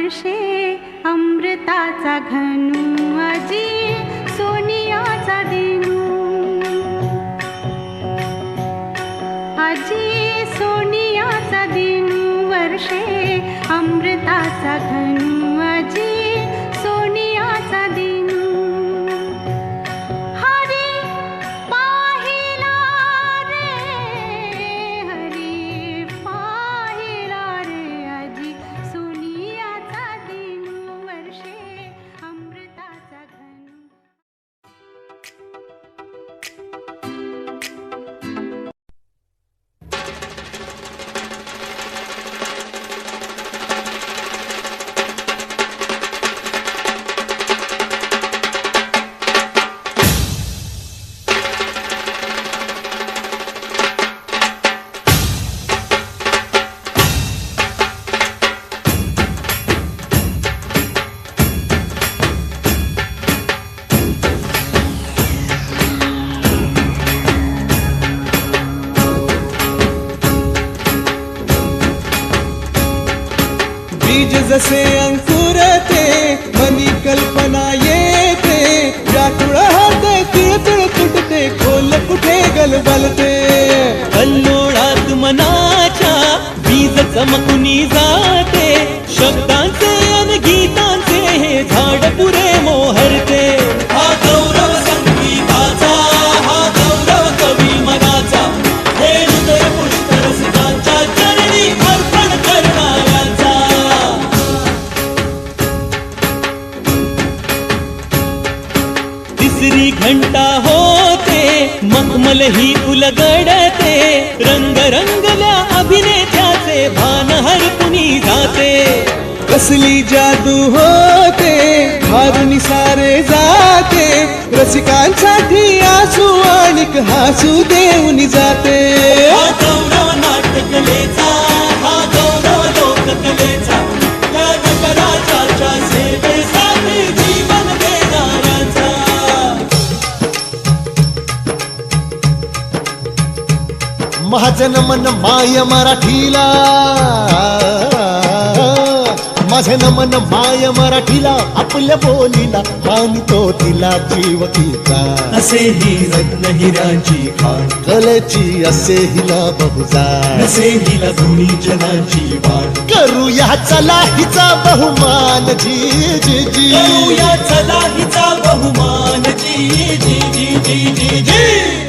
वर्षे अमृताचा घनू आजी सोनियाचा दिनू आजी सोनियाचा दिनू वर्षे अमृताचा घनू आजी सोनियाचा दिनू हरी पाहिला रे हरी पाहिला रे आजी सोनियाचा दिनू वर्षे अमृताचा घनू बीज जसे अंकुरते मनी कल्पना येते व्याकुळ होते तिळतिळ तुटते खोल कुठे गलबलते कल्लोळात मनाच्या बीज चमकुनी जाते शब्दांचे अन गीतांचे हे झाड पुरे मोहरते हा गौरव संगीताचा हा गौरव कवी मनाचा हे हृदय पुष्करसिकांच्या चरणी अर्पण करणाऱ्यांचा तिसरी घंटा होते मखमल ही उलगडते रंग रंगल्या अभिनेत्याचे भान हरपुनी जाते कसली जादू होते हारुनी सारे जाते रसिकांसाठी आसू आणिक हासू देऊन जाते हा गौरव नाटकलेचा हा गौरव लोककलेचा या नटराजाच्या सेवेसाठी जीवन देणाऱ्यांचा महाजन मन माय मराठीला माझे नमन माय मराठीला आपल्या बोलीला मानितो तिला जीव तिचा असे ही रत्न हिराची खाण कलेची असे हिला बहुजाण असे हिला दोन्ही जनाची वाण करूया चला हिचा बहुमान जी जी जी करूया चला हिचा बहुमान जी जी जी जी जी जी